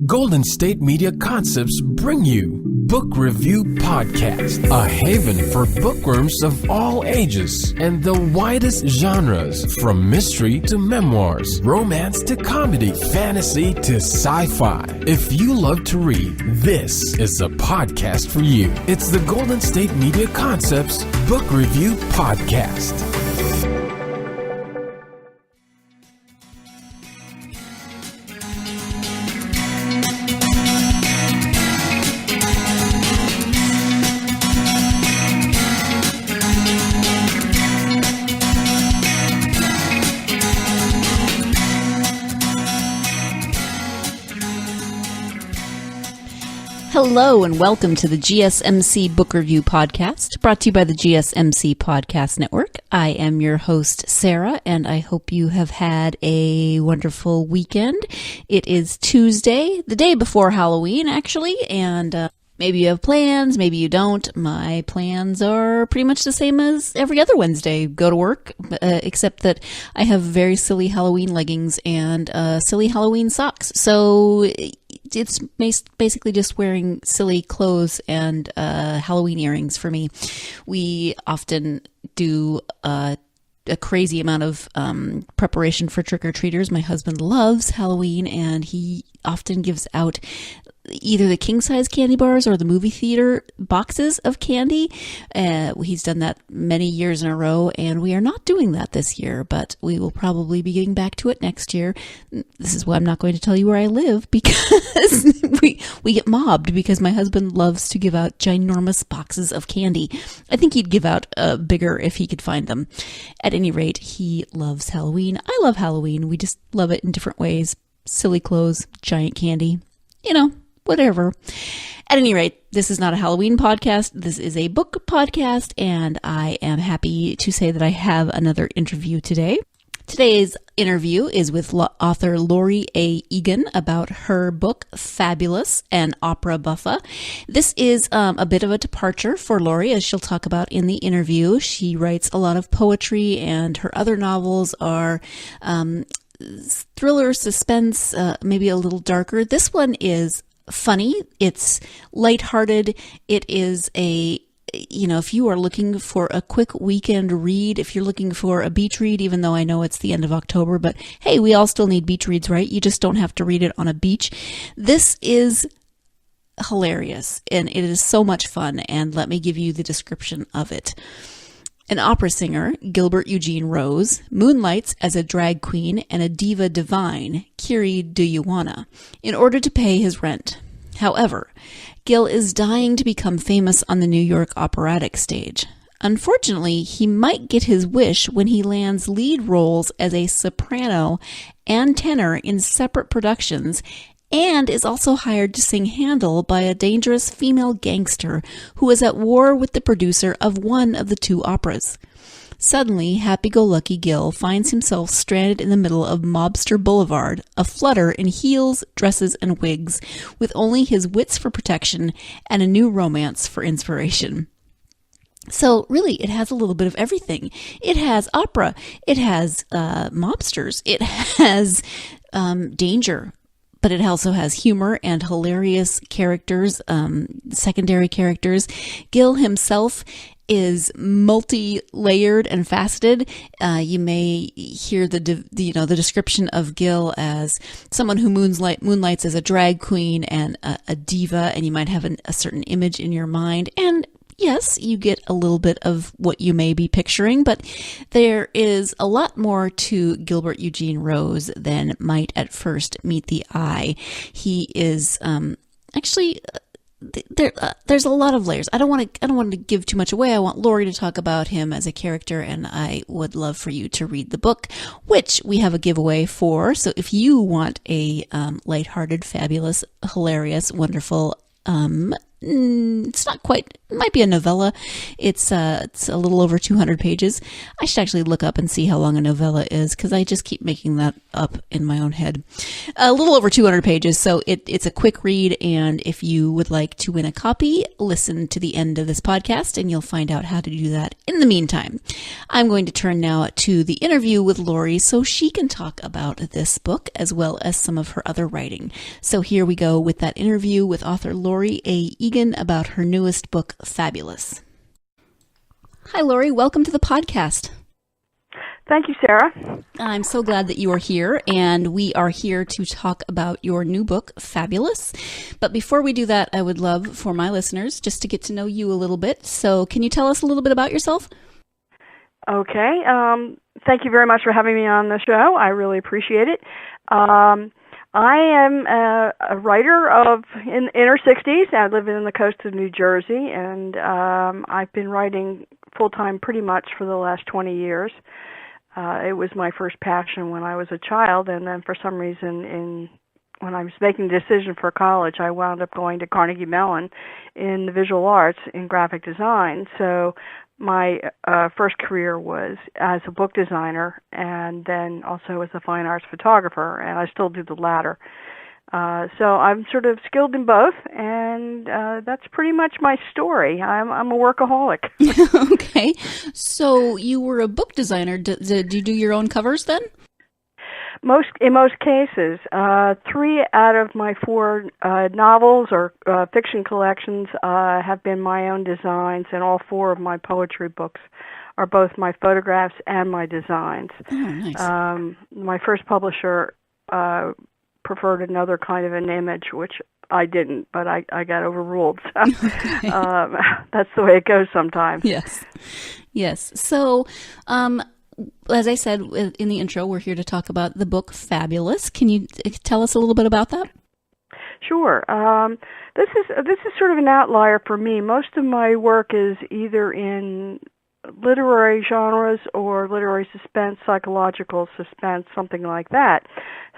Golden State Media Concepts bring you Book Review Podcast, a haven for bookworms of all ages and the widest genres, from mystery to memoirs, romance to comedy, fantasy to sci-fi. If you love to read, this is a podcast for you. It's the Golden State Media Concepts Book Review Podcast. Hello and welcome to the GSMC Book Review Podcast, brought to you by the GSMC Podcast Network. I am your host, Sarah, and I hope you have had a wonderful weekend. It is Tuesday, the day before Halloween, actually, and maybe you have plans, maybe you don't. My plans are pretty much the same as every other Wednesday. Go to work, except that I have very silly Halloween leggings and silly Halloween socks. So it's basically just wearing silly clothes and Halloween earrings for me. We often do a crazy amount of preparation for trick-or-treaters. My husband loves Halloween, and he often gives out either the king-size candy bars or the movie theater boxes of candy. He's done that many years in a row, and we are not doing that this year, but we will probably be getting back to it next year. This is why I'm not going to tell you where I live, because we get mobbed, because my husband loves to give out ginormous boxes of candy. I think he'd give out bigger if he could find them. At any rate, he loves Halloween. I love Halloween. We just love it in different ways. Silly clothes, giant candy, whatever. At any rate, this is not a Halloween podcast. This is a book podcast, and I am happy to say that I have another interview today. Today's interview is with author Laury A. Egan about her book, Fabulous, an Opera Buffa. This is a bit of a departure for Laury, as she'll talk about in the interview. She writes a lot of poetry, and her other novels are thriller, suspense, maybe a little darker. This one is funny. It's lighthearted. It is if you are looking for a quick weekend read, if you're looking for a beach read, even though I know it's the end of October, but hey, we all still need beach reads, right? You just don't have to read it on a beach. This is hilarious, and it is so much fun, and let me give you the description of it. An opera singer, Gilbert Eugene Rose, moonlights as a drag queen and a diva divine, Kiri Do You Wanna, in order to pay his rent. However, Gil is dying to become famous on the New York operatic stage. Unfortunately, he might get his wish when he lands lead roles as a soprano and tenor in separate productions, and is also hired to sing Handel by a dangerous female gangster who is at war with the producer of one of the two operas. Suddenly, happy-go-lucky Gil finds himself stranded in the middle of Mobster Boulevard, aflutter in heels, dresses, and wigs, with only his wits for protection and a new romance for inspiration. So really, it has a little bit of everything. It has opera, it has mobsters, it has danger, but it also has humor and hilarious characters, secondary characters. Gil himself is multi-layered and faceted. You may hear the description of Gil as someone who moonlights as a drag queen and a diva, and you might have a certain image in your mind. And yes, you get a little bit of what you may be picturing, but there is a lot more to Gilbert Eugene Rose than might at first meet the eye. He is there's a lot of layers. I don't want to give too much away. I want Laury to talk about him as a character, and I would love for you to read the book, which we have a giveaway for. So if you want a lighthearted, fabulous, hilarious, wonderful it's not quite, it might be a novella. It's a little over 200 pages. I should actually look up and see how long a novella is, because I just keep making that up in my own head. A little over 200 pages, so it's a quick read, and if you would like to win a copy, listen to the end of this podcast, and you'll find out how to do that. In the meantime, I'm going to turn now to the interview with Laury so she can talk about this book as well as some of her other writing. So here we go with that interview with author Laury A. Egan about her newest book, Fabulous. Hi, Laury. Welcome to the podcast. Thank you, Sarah. I'm so glad that you are here, and we are here to talk about your new book, Fabulous. But before we do that, I would love for my listeners just to get to know you a little bit. So can you tell us a little bit about yourself? Okay. Thank you very much for having me on the show. I really appreciate it. I am a writer in inner 60s. I live in the coast of New Jersey, and I've been writing full-time pretty much for the last 20 years. It was my first passion when I was a child, and then for some reason when I was making the decision for college, I wound up going to Carnegie Mellon in the visual arts in graphic design. So my first career was as a book designer and then also as a fine arts photographer, and I still do the latter. So I'm sort of skilled in both, and that's pretty much my story. I'm a workaholic. Okay. So you were a book designer. Did you do your own covers then? In most cases, 3 out of my 4 novels or fiction collections have been my own designs, and all 4 of my poetry books are both my photographs and my designs. Oh, nice. My first publisher preferred another kind of an image, which I didn't, but I got overruled. So, Okay. That's the way it goes sometimes. Yes. So, as I said in the intro, we're here to talk about the book Fabulous. Can you tell us a little bit about that? Sure. This is sort of an outlier for me. Most of my work is either in literary genres or literary suspense, psychological suspense, something like that.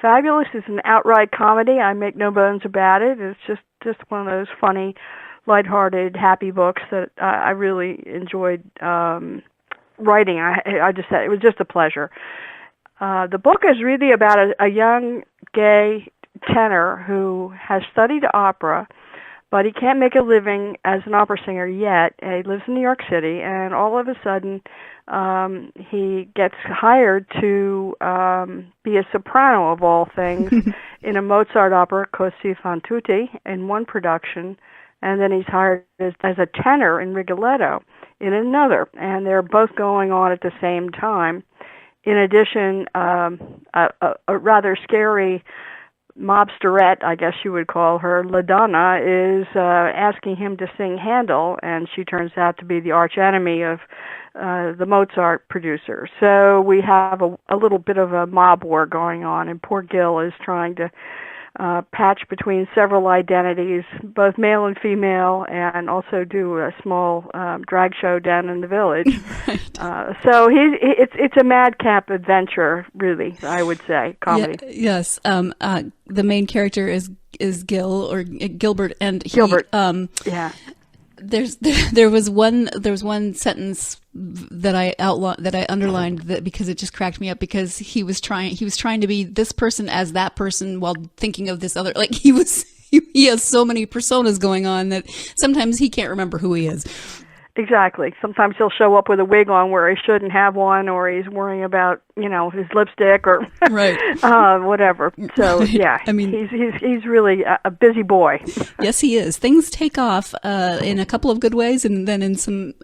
Fabulous is an outright comedy. I make no bones about it. It's just one of those funny, lighthearted, happy books that I really enjoyed writing. I just said it was just a pleasure. The book is really about a young gay tenor who has studied opera, but he can't make a living as an opera singer yet. He lives in New York City, and all of a sudden he gets hired to be a soprano, of all things, in a Mozart opera, Così fan tutti, in one production, and then he's hired as a tenor in Rigoletto in another, and they're both going on at the same time. In addition, a rather scary mobsterette, I guess you would call her, La Donna, is asking him to sing Handel, and she turns out to be the arch enemy of the Mozart producer. So we have a little bit of a mob war going on, and poor Gil is trying to patch between several identities, both male and female, and also do a small drag show down in the village. Right. So it's a madcap adventure, really, I would say, comedy. Yes. The main character is Gil or Gilbert, and Gilbert. Yeah. There was one sentence that I underlined that because it just cracked me up, because he was trying to be this person as that person while thinking of this other, like he has so many personas going on that sometimes he can't remember who he is. Exactly. Sometimes he'll show up with a wig on where he shouldn't have one, or he's worrying about, his lipstick or right. Whatever. So yeah, I mean, he's really a busy boy. Yes, he is. Things take off in a couple of good ways, and then in some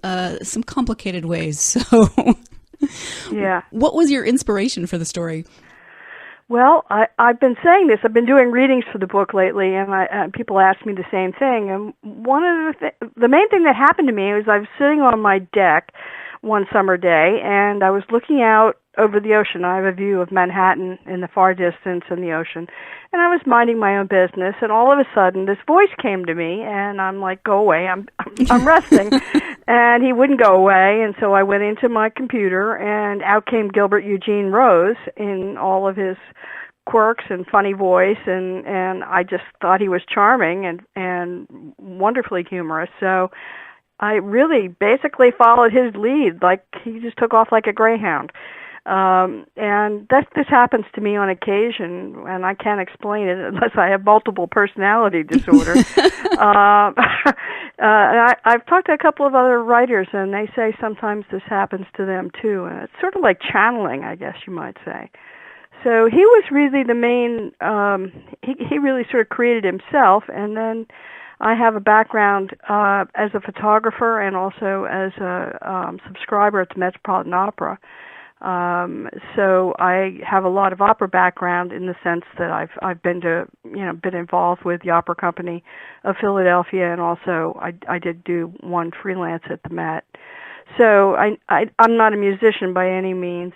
complicated ways. So, yeah. What was your inspiration for the story? Well, I've been saying this. I've been doing readings for the book lately, and people ask me the same thing. And one of the main thing that happened to me was I was sitting on my deck one summer day, and I was looking out over the ocean. I have a view of Manhattan in the far distance and the ocean, and I was minding my own business. And all of a sudden, this voice came to me, and I'm like, "Go away! I'm resting." And he wouldn't go away, and so I went into my computer, and out came Gilbert Eugene Rose in all of his quirks and funny voice, and I just thought he was charming and wonderfully humorous. So I really basically followed his lead, like he just took off like a greyhound. And this happens to me on occasion, and I can't explain it unless I have multiple personality disorder. And I've talked to a couple of other writers, and they say sometimes this happens to them too. And it's sort of like channeling, I guess you might say. So he was really the main. He really sort of created himself, and then I have a background as a photographer and also as a subscriber at the Metropolitan Opera. So I have a lot of opera background in the sense that I've been involved with the Opera Company of Philadelphia, and also I did do one freelance at the Met. So I'm not a musician by any means.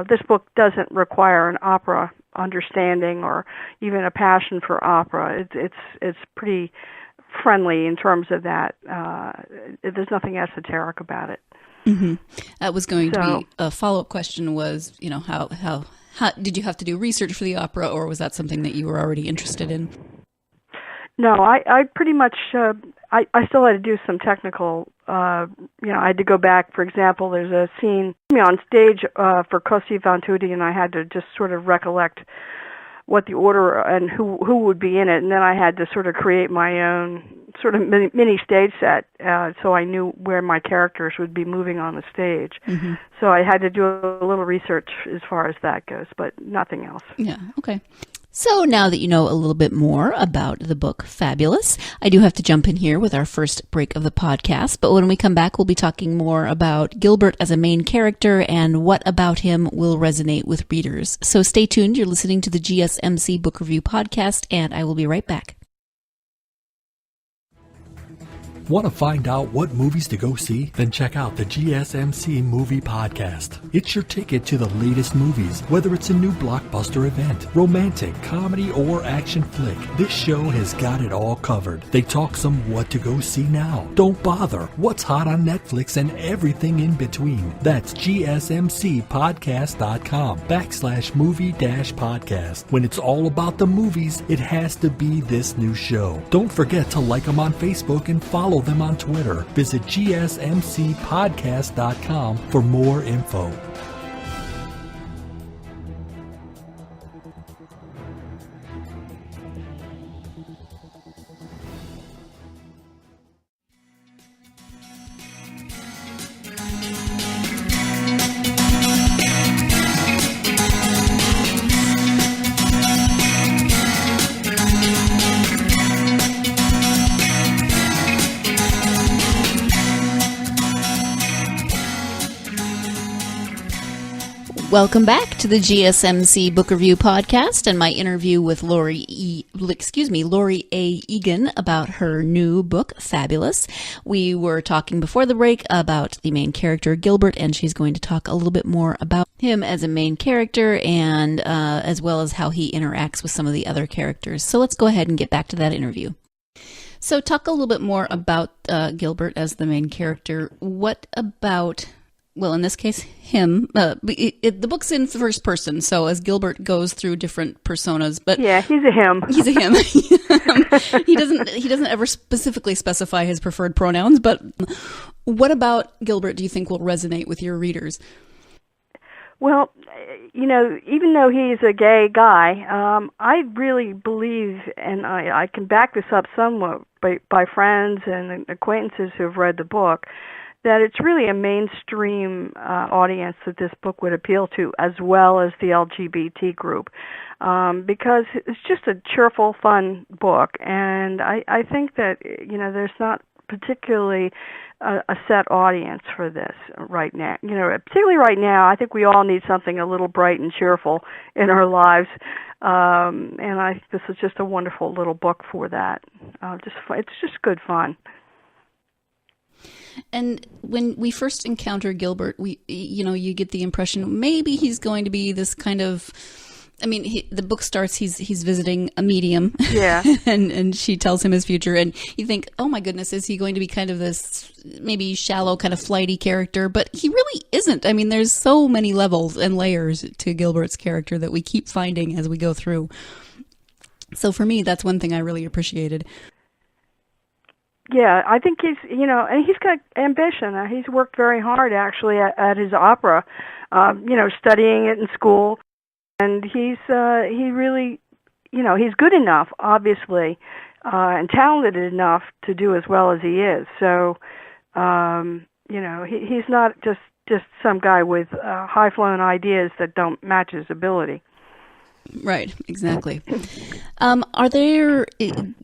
This book doesn't require an opera understanding or even a passion for opera. It's pretty friendly in terms of that. There's nothing esoteric about it. Mm-hmm. That was going to be a follow-up question was, how did you have to do research for the opera, or was that something that you were already interested in? No, I pretty much, I still had to do some technical, I had to go back. For example, there's a scene on stage for Cosi van Tutti, and I had to just sort of recollect what the order and who would be in it, and then I had to sort of create my own sort of mini stage set, so I knew where my characters would be moving on the stage. Mm-hmm. So I had to do a little research as far as that goes, but nothing else. Yeah, okay. So now that you know a little bit more about the book Fabulous, I do have to jump in here with our first break of the podcast. But when we come back, we'll be talking more about Gilbert as a main character and what about him will resonate with readers. So stay tuned. You're listening to the GSMC Book Review Podcast, and I will be right back. Want to find out what movies to go see? Then check out the GSMC Movie Podcast. It's your ticket to the latest movies, whether it's a new blockbuster event, romantic, comedy, or action flick. This show has got it all covered. They talk some what to go see now. Don't bother. What's hot on Netflix and everything in between. That's gsmcpodcast.com/movie-podcast. When it's all about the movies, it has to be this new show. Don't forget to like them on Facebook and follow them on Twitter. Visit gsmcpodcast.com for more info. Welcome back to the GSMC Book Review Podcast and my interview with Laury A. Egan about her new book, Fabulous. We were talking before the break about the main character, Gilbert, and she's going to talk a little bit more about him as a main character and as well as how he interacts with some of the other characters. So let's go ahead and get back to that interview. So talk a little bit more about Gilbert as the main character. What about... Well, in this case, him. The book's in first person, so as Gilbert goes through different personas, but yeah, he's a him. He's a him. He doesn't ever specifically specify his preferred pronouns. But what about Gilbert do you think will resonate with your readers? Well, even though he's a gay guy, I really believe, and I can back this up somewhat by friends and acquaintances who have read the book, that it's really a mainstream audience that this book would appeal to, as well as the LGBT group, because it's just a cheerful, fun book, and I think that there's not particularly a set audience for this right now. Particularly right now, I think we all need something a little bright and cheerful in our lives, and I think this is just a wonderful little book for that. It's just good fun. And when we first encounter Gilbert, you get the impression maybe he's going to be this kind of I mean, the book starts, he's visiting a medium. Yeah. and she tells him his future. And you think, oh my goodness, is he going to be kind of this maybe shallow, kind of flighty character? But he really isn't. I mean, there's so many levels and layers to Gilbert's character that we keep finding as we go through. So for me, that's one thing I really appreciated. Yeah, I think and he's got ambition. He's worked very hard, actually, at his opera, studying it in school. And he really, he's good enough, obviously, and talented enough to do as well as he is. So, he's not just some guy with high-flown ideas that don't match his ability. Right, exactly. Are there,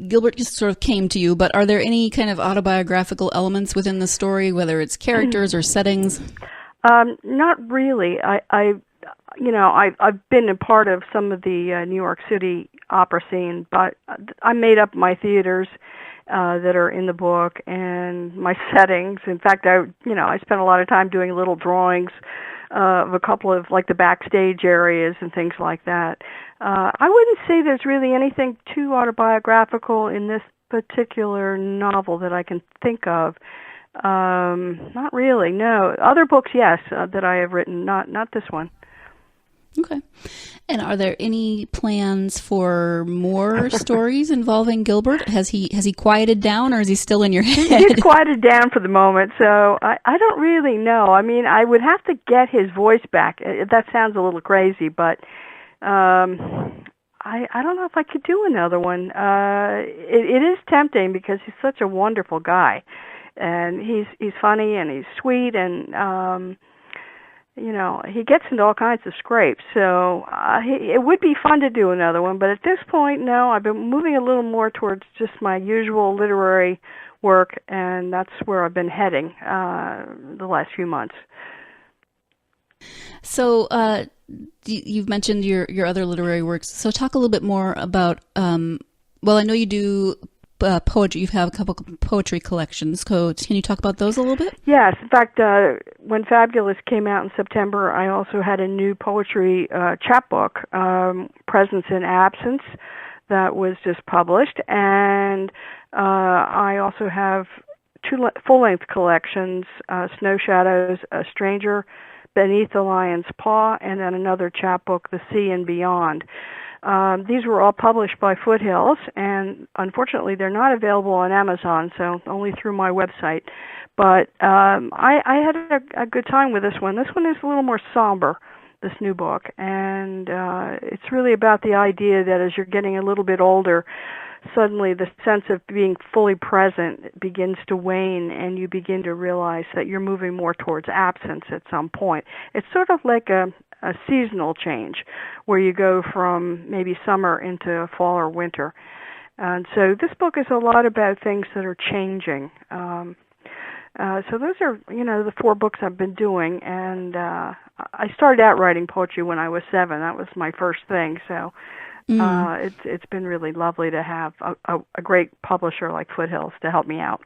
Gilbert just sort of came to you, but are there any kind of autobiographical elements within the story, whether it's characters or settings? Not really. I've been a part of some of the New York City opera scene, but I made up my theaters that are in the book and my settings. In fact, I spent a lot of time doing little drawings of a couple of like the backstage areas and things like that. I wouldn't say there's really anything too autobiographical in this particular novel that I can think of. Not really, no. Other books, yes, that I have written, not this one. Okay. And are there any plans for more stories involving Gilbert? Has he quieted down, or is he still in your head? He's quieted down for the moment, so I don't really know. I mean, I would have to get his voice back. That sounds a little crazy, but I don't know if I could do another one. It is tempting because he's such a wonderful guy, and he's funny and he's sweet, and he gets into all kinds of scrapes, so it would be fun to do another one, but at this point, no, I've been moving a little more towards just my usual literary work, and that's where I've been heading the last few months. So you've mentioned your other literary works, so talk a little bit more about, I know you do poetry. You have a couple of poetry collections. So can you talk about those a little bit? Yes. In fact, when Fabulous came out in September, I also had a new poetry chapbook, Presence and Absence, that was just published. And I also have two full-length collections, Snow Shadows, A Stranger Beneath the Lion's Paw, and then another chapbook, The Sea and Beyond. These were all published by Foothills, and unfortunately they're not available on Amazon, so only through my website. But I had a good time with this one. This one is a little more somber, this new book, and it's really about the idea that as you're getting a little bit older, suddenly the sense of being fully present begins to wane, and you begin to realize that you're moving more towards absence at some point. It's sort of like a seasonal change where you go from maybe summer into fall or winter. And so this book is a lot about things that are changing. So those are, the 4 books I've been doing. And I started out writing poetry when I was 7. That was my first thing. So it's been really lovely to have a great publisher like Foothills to help me out.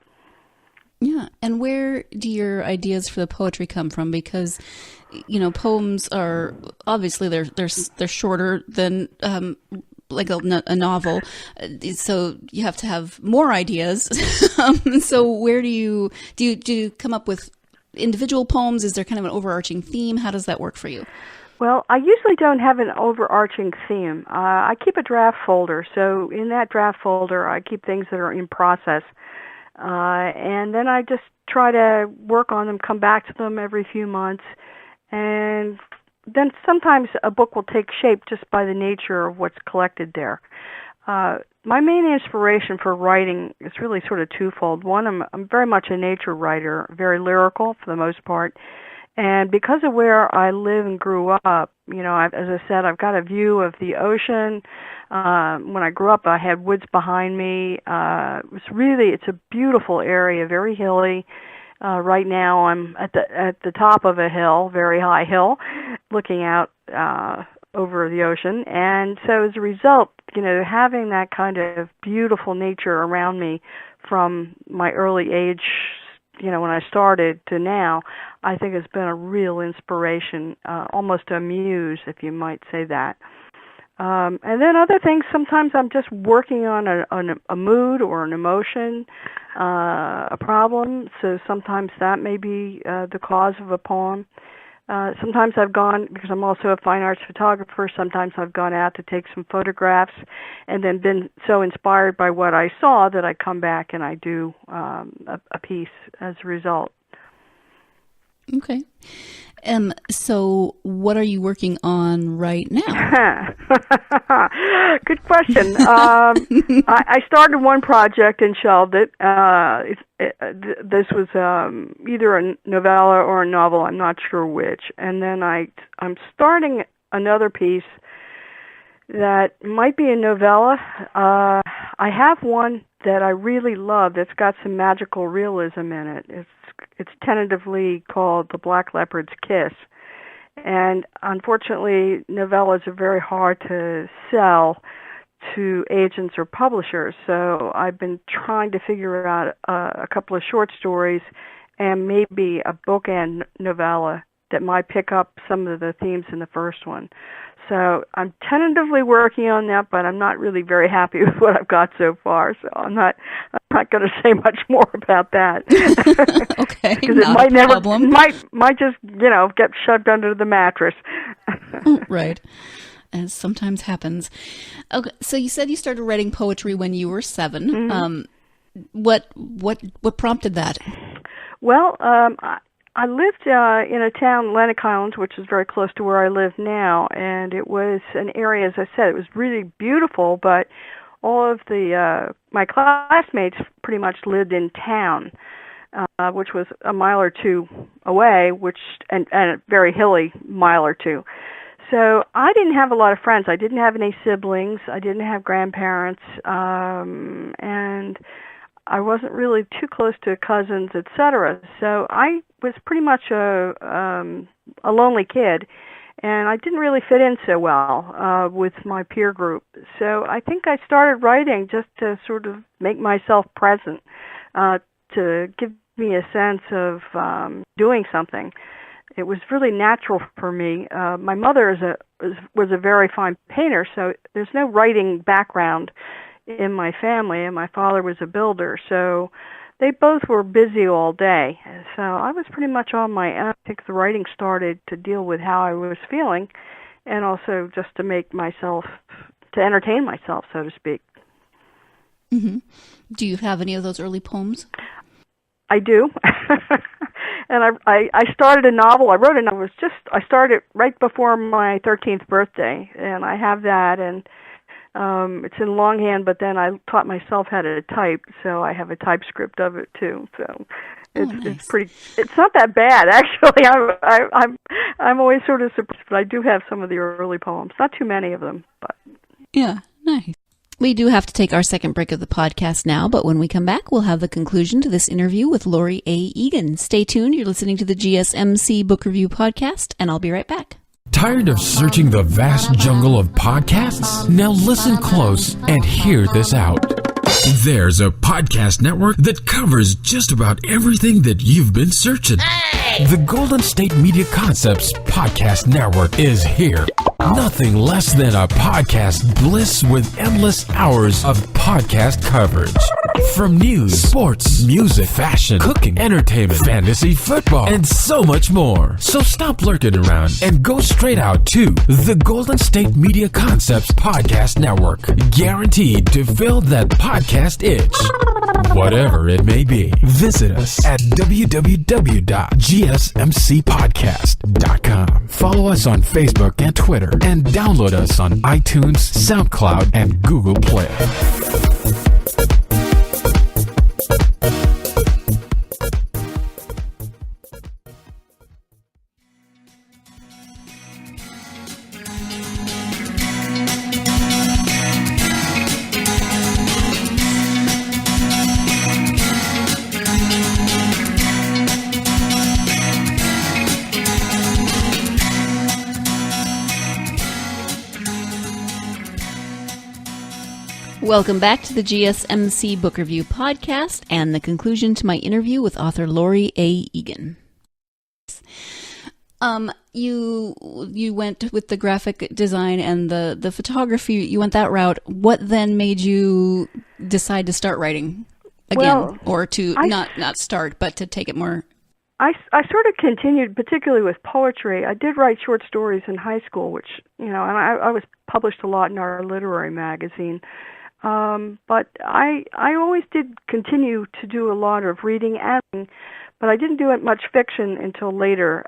Yeah, and where do your ideas for the poetry come from? Because, poems are obviously they're shorter than like a novel, so you have to have more ideas. So where do you come up with individual poems? Is there kind of an overarching theme? How does that work for you? Well, I usually don't have an overarching theme. I keep a draft folder, so in that draft folder, I keep things that are in process. And then I just try to work on them, come back to them every few months, and then sometimes a book will take shape just by the nature of what's collected there. My main inspiration for writing is really sort of twofold. One, I'm very much a nature writer, very lyrical for the most part, and because of where I live and grew up, as I said, I've got a view of the ocean. When I grew up, I had woods behind me. It's a beautiful area, very hilly. Right now, I'm at the top of a hill, very high hill, looking out over the ocean. And so, as a result, having that kind of beautiful nature around me from my early age, when I started to now, I think has been a real inspiration, almost a muse, if you might say that. And then other things, sometimes I'm just working on a mood or an emotion, a problem. So sometimes that may be the cause of a poem. Sometimes I've gone, because I'm also a fine arts photographer, sometimes I've gone out to take some photographs and then been so inspired by what I saw that I come back and I do a piece as a result. Okay. So what are you working on right now? Good question. I started one project and shelved it. This was either a novella or a novel. I'm not sure which. And then I'm starting another piece that might be a novella. I have one that I really love that's got some magical realism in it. It's tentatively called The Black Leopard's Kiss. And unfortunately, novellas are very hard to sell to agents or publishers. So I've been trying to figure out a couple of short stories and maybe a bookend novella that might pick up some of the themes in the first one. So I'm tentatively working on that, but I'm not really very happy with what I've got so far. So I'm not going to say much more about that. Okay, because it might just get shoved under the mattress. Right, as sometimes happens. Okay, so you said you started writing poetry when you were 7. Mm-hmm. What prompted that? Well, I lived in a town, Atlantic Highlands, which is very close to where I live now, and it was an area, as I said, it was really beautiful, but all of my classmates pretty much lived in town, which was a mile or two away, and a very hilly mile or two. So I didn't have a lot of friends. I didn't have any siblings. I didn't have grandparents, and I wasn't really too close to cousins, etc. So I was pretty much a lonely kid, and I didn't really fit in so well with my peer group. So I think I started writing just to sort of make myself present, to give me a sense of doing something. It was really natural for me. My mother was a very fine painter, so there's no writing background in my family, and my father was a builder, so they both were busy all day. So I was pretty much on my own. I think the writing started to deal with how I was feeling, and also just to entertain myself, so to speak. Mm-hmm. Do you have any of those early poems? I do. And I started a novel. I wrote a novel. I started right before my 13th birthday, and I have that, and it's in longhand, but then I taught myself how to type, so I have a typescript of it too. So it's pretty. It's not that bad, actually. I'm always sort of surprised, but I do have some of the early poems. Not too many of them, but yeah, nice. We do have to take our second break of the podcast now, but when we come back, we'll have the conclusion to this interview with Laury A. Egan. Stay tuned. You're listening to the GSMC Book Review Podcast, and I'll be right back. Tired of searching the vast jungle of podcasts? Now listen close and hear this out. There's a podcast network that covers just about everything that you've been searching. The Golden State Media Concepts Podcast Network is here. Nothing less than a podcast bliss with endless hours of podcast coverage. From news, sports, music, fashion, cooking, entertainment, fantasy, football, and so much more. So stop lurking around and go straight out to the Golden State Media Concepts Podcast Network. Guaranteed to fill that podcast itch. Whatever it may be. Visit us at www.gsmcpodcast.com. Follow us on Facebook and Twitter, and download us on iTunes, SoundCloud, and Google Play. Welcome back to the GSMC Book Review Podcast and the conclusion to my interview with author Laury A. Egan. You went with the graphic design and the photography. You went that route. What then made you decide to start writing again, or to not start, but to take it more? I sort of continued, particularly with poetry. I did write short stories in high school, which, and I was published a lot in our literary magazine. But I always did continue to do a lot of reading and writing, but I didn't do much fiction until later.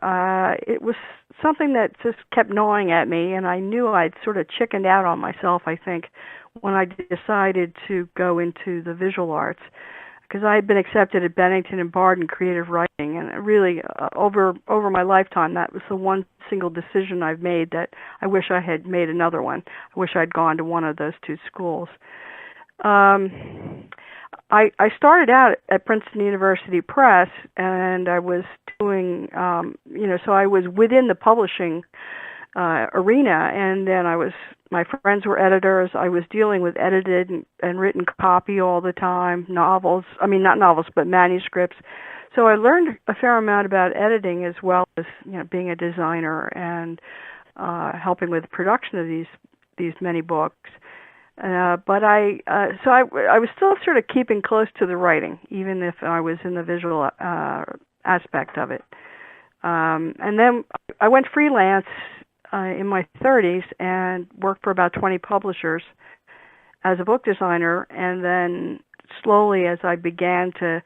It was something that just kept gnawing at me, and I knew I'd sort of chickened out on myself, I think, when I decided to go into the visual arts, because I had been accepted at Bennington and Bard in creative writing, and really, over my lifetime, that was the one single decision I've made that I wish I had made another one. I wish I'd gone to one of those two schools. I started out at Princeton University Press, and I was doing, so I was within the publishing arena, and then my friends were editors. I was dealing with edited and written copy all the time, not novels, but manuscripts. So I learned a fair amount about editing as well as, being a designer and helping with the production of these many books. But I was still sort of keeping close to the writing, even if I was in the visual aspect of it. And then I went freelance in my 30s and worked for about 20 publishers as a book designer. And then slowly, as I began to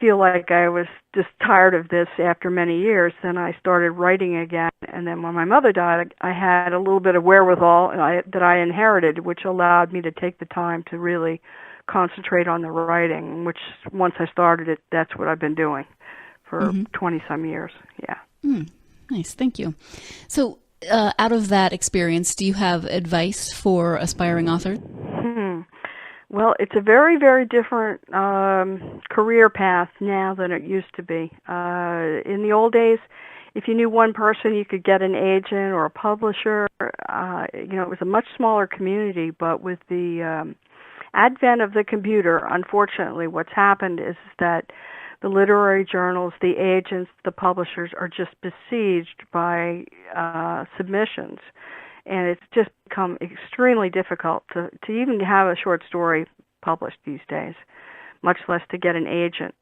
feel like I was just tired of this after many years, then I started writing again. And then when my mother died, I had a little bit of wherewithal that I inherited, which allowed me to take the time to really concentrate on the writing, which once I started it, that's what I've been doing for 20-some years. Yeah. Nice. Thank you. So out of that experience, do you have advice for aspiring authors? Well, it's a very, very different career path now than it used to be. In the old days, if you knew one person, you could get an agent or a publisher. It was a much smaller community, but with the advent of the computer, unfortunately, what's happened is that the literary journals, the agents, the publishers are just besieged by submissions. And it's just become extremely difficult to even have a short story published these days, much less to get an agent,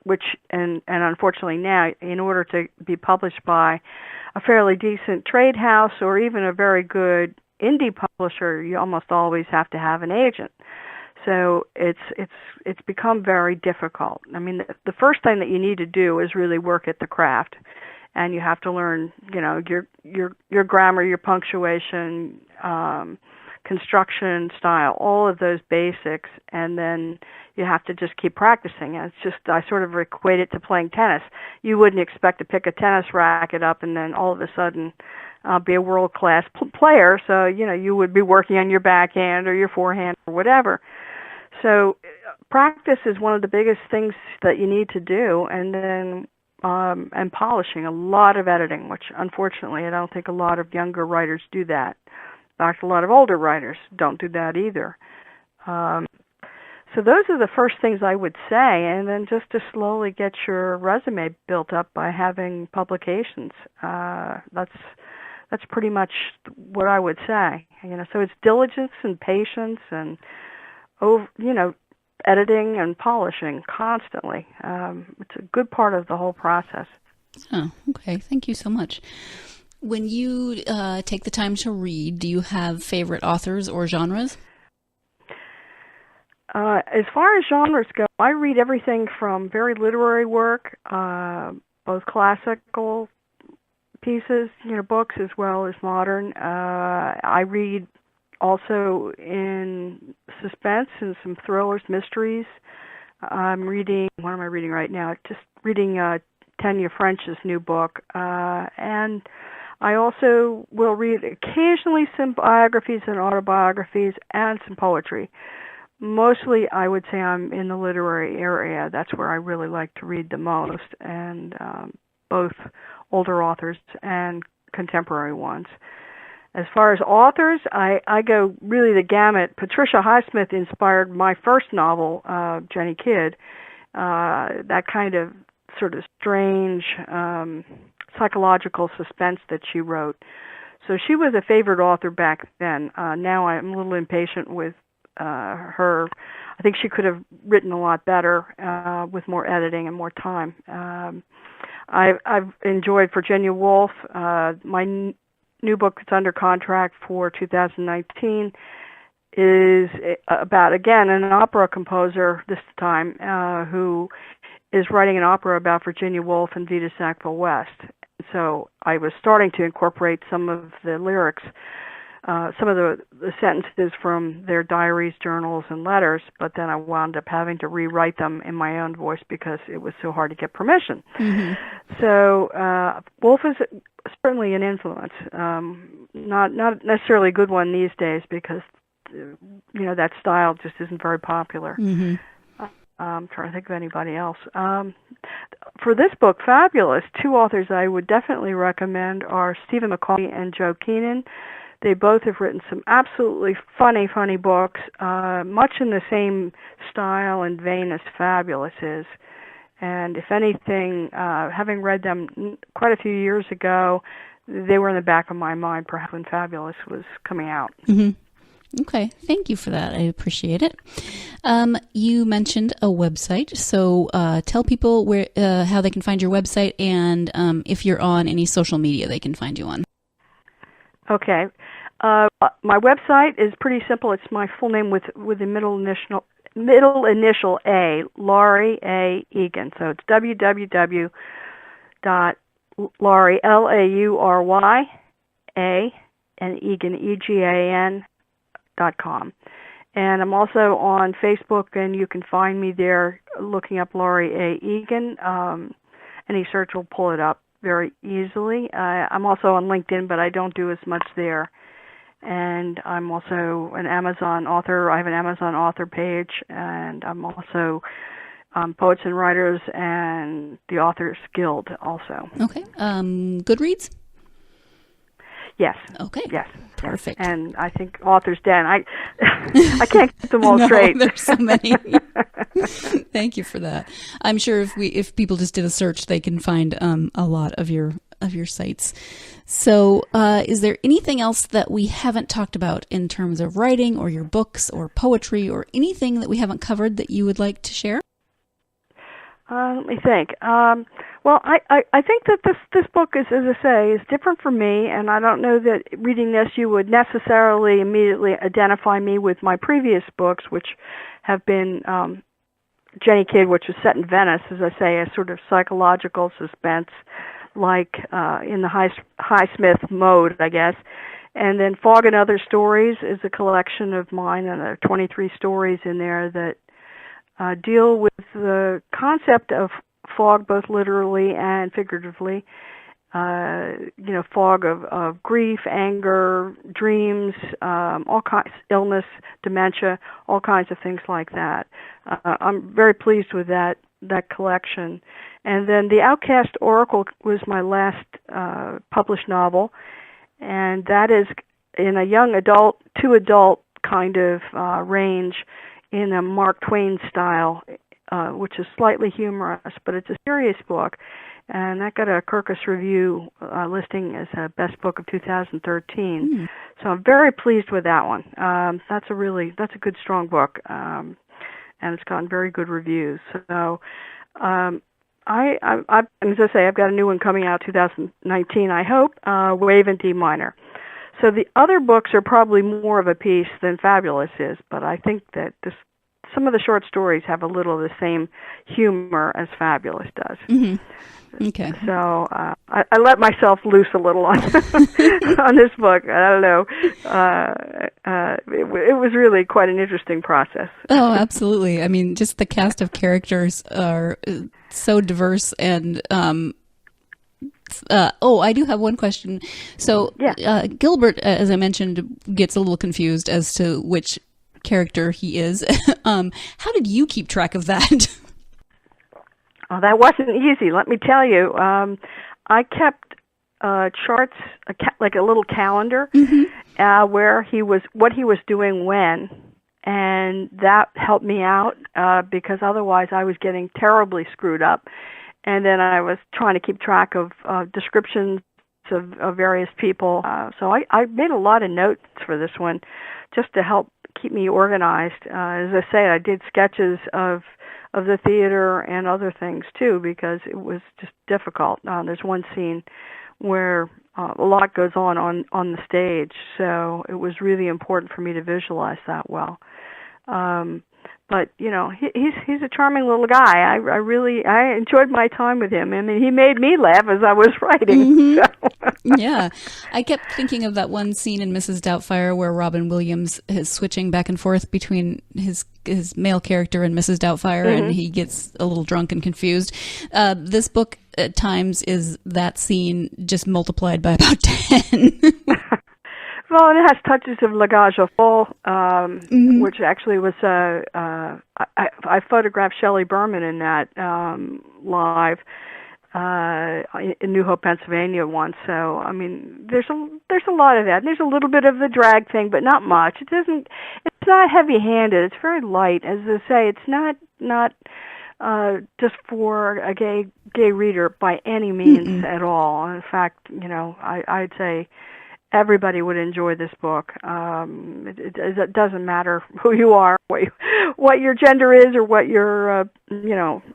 which unfortunately now, in order to be published by a fairly decent trade house or even a very good indie publisher, you almost always have to have an agent. So it's become very difficult. I mean, the first thing that you need to do is really work at the craft. And you have to learn, your grammar, your punctuation, construction style, all of those basics, and then you have to just keep practicing. And I sort of equate it to playing tennis. You wouldn't expect to pick a tennis racket up and then all of a sudden be a world-class player. So, you would be working on your backhand or your forehand or whatever. So practice is one of the biggest things that you need to do, and then and polishing, a lot of editing, which unfortunately I don't think a lot of younger writers do that. In fact, a lot of older writers don't do that either. So those are the first things I would say, and then just to slowly get your resume built up by having publications. That's pretty much what I would say. So it's diligence and patience and editing and polishing constantly. It's a good part of the whole process. Oh, okay. Thank you so much. When you take the time to read, do you have favorite authors or genres? As far as genres go, I read everything from very literary work, both classical pieces, books, as well as modern. I read also in suspense and some thrillers, mysteries. I'm reading, what am I reading right now? Just reading Tanya French's new book. And I also will read occasionally some biographies and autobiographies and some poetry. Mostly, I would say I'm in the literary area. That's where I really like to read the most, and both older authors and contemporary ones. As far as authors, I go really the gamut. Patricia Highsmith inspired my first novel, Jenny Kidd. That kind of sort of strange psychological suspense that she wrote. So she was a favorite author back then. Now I'm a little impatient with her. I think she could have written a lot better with more editing and more time. I've enjoyed Virginia Woolf. My new book that's under contract for 2019 is about, again, an opera composer this time who is writing an opera about Virginia Woolf and Vita Sackville West. So I was starting to incorporate some of the lyrics, some of the sentences from their diaries, journals, and letters, but then I wound up having to rewrite them in my own voice because it was so hard to get permission. Mm-hmm. So Woolf is certainly an influence, not necessarily a good one these days because that style just isn't very popular. Mm-hmm. I'm trying to think of anybody else. For this book, Fabulous, two authors I would definitely recommend are Stephen McCaughey and Joe Keenan. They both have written some absolutely funny books, much in the same style and vein as Fabulous is. And if anything, having read them quite a few years ago, they were in the back of my mind perhaps when Fabulous was coming out. Mm-hmm. Okay, thank you for that. I appreciate it. You mentioned a website, so tell people where how they can find your website and if you're on any social media they can find you on. Okay. My website is pretty simple. It's my full name with the middle initial A, Laury A. Egan. So it's www.laury, Laury, A, and Egan, EGAN.com. And I'm also on Facebook, and you can find me there looking up Laury A. Egan. Any search will pull it up very easily. I'm also on LinkedIn, but I don't do as much there. And I'm also an Amazon author. I have an Amazon author page, and I'm also Poets and Writers and the Authors Guild also. Okay. Goodreads? Yes. Okay. Yes. Perfect. And I think Authors Den. I can't get them all straight. There's so many. Thank you for that. I'm sure if people just did a search, they can find a lot of your sites. So, is there anything else that we haven't talked about in terms of writing or your books or poetry or anything that we haven't covered that you would like to share? Let me think. Well, I think that this book is, as I say, is different for me, and I don't know that reading this you would necessarily immediately identify me with my previous books, which have been Jenny Kidd, which was set in Venice, as I say, a sort of psychological suspense, like in the Highsmith mode, I guess. And then Fog and Other Stories is a collection of mine, and there are 23 stories in there that deal with the concept of fog, both literally and figuratively. Fog of grief, anger, dreams, all kinds, illness, dementia, all kinds of things like that. I'm very pleased with that collection. And then The Outcast Oracle was my last published novel, and that is in a young adult to adult kind of range in a Mark Twain style, which is slightly humorous, but it's a serious book. And that got a Kirkus Review listing as a best book of 2013. So I'm very pleased with that one. That's a good, strong book, and it's gotten very good reviews. So I as I say, I've got a new one coming out 2019, I hope, Wave in D minor. So the other books are probably more of a piece than Fabulous is, but I think that some of the short stories have a little of the same humor as Fabulous does. Mm-hmm. Okay. So I let myself loose a little on on this book. I don't know. It was really quite an interesting process. Oh, absolutely. I mean, just the cast of characters are so diverse and I do have one question. So yeah. Gilbert, as I mentioned, gets a little confused as to which character he is. How did you keep track of that? Oh, that wasn't easy, let me tell you. I kept charts, like a little calendar, where what he was doing when, and that helped me out because otherwise I was getting terribly screwed up. and then I was trying to keep track of descriptions of various people. So I made a lot of notes for this one just to help keep me organized. As I say, I did sketches of the theater and other things too, because it was just difficult. There's one scene where a lot goes on the stage, so it was really important for me to visualize that well. But he's a charming little guy. I enjoyed my time with him. I mean, he made me laugh as I was writing. Mm-hmm. So. Yeah, I kept thinking of that one scene in Mrs. Doubtfire where Robin Williams is switching back and forth between his male character and Mrs. Doubtfire, mm-hmm. and he gets a little drunk and confused. This book at times is that scene just multiplied by about 10. Well, and it has touches of Langage au Fol, mm-hmm. which actually was I photographed Shelley Berman in that live in New Hope, Pennsylvania once. So I mean, there's a lot of that. And there's a little bit of the drag thing, but not much. It's not heavy-handed. It's very light. As I say, it's not just for a gay reader by any means Mm-mm. at all. In fact, I'd say everybody would enjoy this book. It doesn't matter who you are, what your gender is, or what your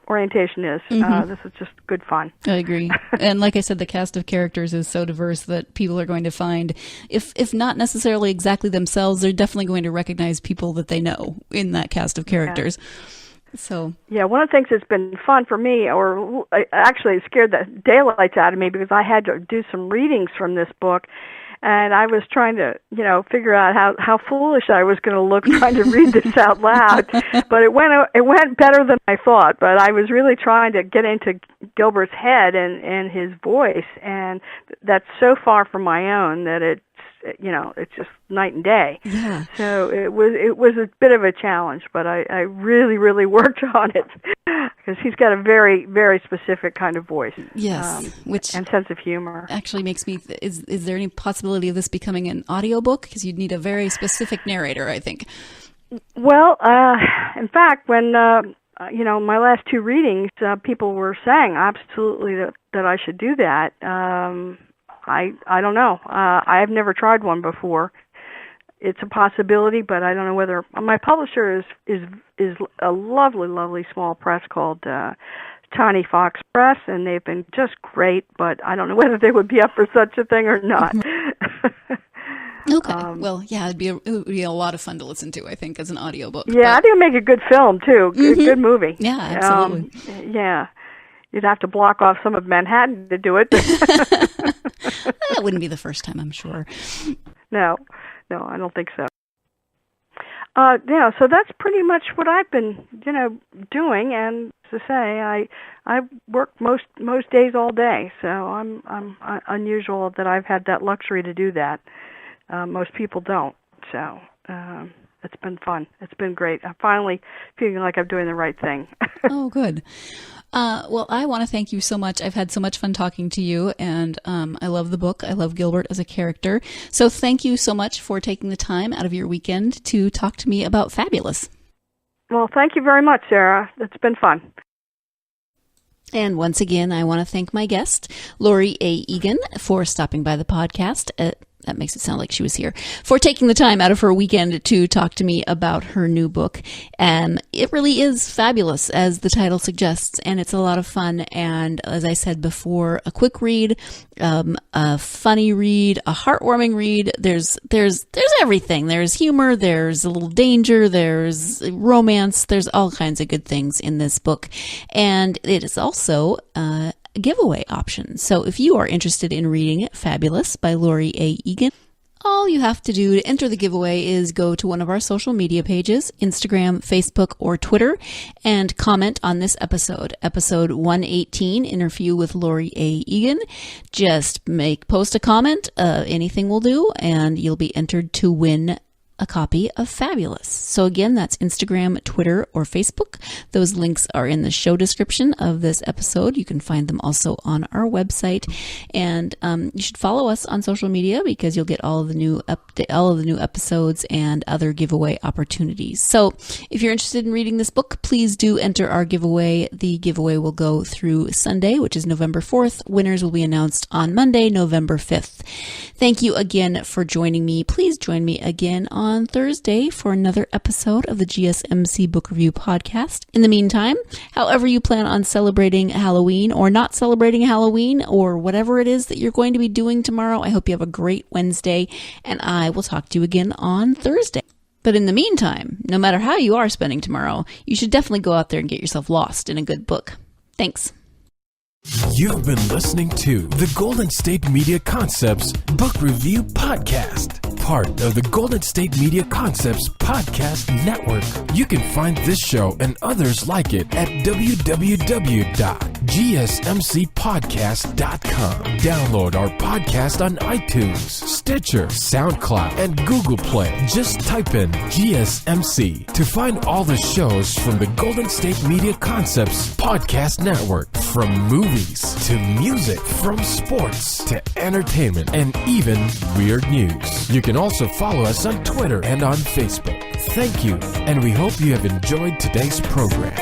orientation is. Mm-hmm. This is just good fun. I agree. And like I said, the cast of characters is so diverse that people are going to find, if not necessarily exactly themselves, they're definitely going to recognize people that they know in that cast of characters. Yeah. So yeah, one of the things that's been fun for me, or actually it scared the daylights out of me, because I had to do some readings from this book. And I was trying to, figure out how foolish I was going to look trying to read this out loud. But it went better than I thought. But I was really trying to get into Gilbert's head and his voice, and that's so far from my own that it's just night and day. yeah. So it was a bit of a challenge, but I really, really worked on it, because he's got a very, very specific kind of voice. Yes, and sense of humor. Actually makes me, is there any possibility of this becoming an audiobook? Because you'd need a very specific narrator, I think. Well, in fact, when, my last two readings, people were saying absolutely that I should do that. I don't know. I've never tried one before. It's a possibility, but I don't know whether my publisher is a lovely, lovely small press called Tiny Fox Press, and they've been just great. But I don't know whether they would be up for such a thing or not. Okay. Well, yeah, it would be a lot of fun to listen to, I think, as an audiobook. Yeah, I think it'd make a good film too. Mm-hmm. Good movie. Yeah, absolutely. Yeah. You'd have to block off some of Manhattan to do it. That wouldn't be the first time, I'm sure. No, I don't think so. So that's pretty much what I've been, doing. And to say, I work most days all day, so I'm unusual that I've had that luxury to do that. Most people don't. So it's been fun. It's been great. I'm finally feeling like I'm doing the right thing. Oh, good. Well, I want to thank you so much. I've had so much fun talking to you, and I love the book. I love Gilbert as a character. So thank you so much for taking the time out of your weekend to talk to me about Fabulous. Well, thank you very much, Sarah. It's been fun. And once again, I want to thank my guest, Laury A. Egan, for stopping by the podcast. That makes it sound like she was here, for taking the time out of her weekend to talk to me about her new book. It really is fabulous, as the title suggests, and it's a lot of fun. And as I said before, a quick read, a funny read, a heartwarming read. There's everything. There's humor, there's a little danger, there's romance, there's all kinds of good things in this book. And it is also giveaway option. So if you are interested in reading Fabulous by Laury A. Egan, all you have to do to enter the giveaway is go to one of our social media pages, Instagram, Facebook, or Twitter, and comment on this episode 118, Interview with Laury A. Egan. Just post a comment, anything will do, and you'll be entered to win a copy of Fabulous. So again, that's Instagram, Twitter, or Facebook. Those links are in the show description of this episode. You can find them also on our website. And you should follow us on social media because you'll get all of the new episodes and other giveaway opportunities. So if you're interested in reading this book, please do enter our giveaway. The giveaway will go through Sunday, which is November 4th. Winners will be announced on Monday, November 5th. Thank you again for joining me. Please join me again on Thursday for another episode of the GSMC Book Review Podcast. In the meantime, however you plan on celebrating Halloween or not celebrating Halloween or whatever it is that you're going to be doing tomorrow, I hope you have a great Wednesday, and I will talk to you again on Thursday. But in the meantime, no matter how you are spending tomorrow, you should definitely go out there and get yourself lost in a good book. Thanks. You've been listening to the Golden State Media Concepts Book Review Podcast, part of the Golden State Media Concepts Podcast Network. You can find this show and others like it at www.gsmcpodcast.com. Download our podcast on iTunes, Stitcher, SoundCloud, and Google Play. Just type in GSMC to find all the shows from the Golden State Media Concepts Podcast Network, from movies to music, from sports to entertainment, and even weird news. You can also follow us on Twitter and on Facebook. Thank you, and we hope you have enjoyed today's program.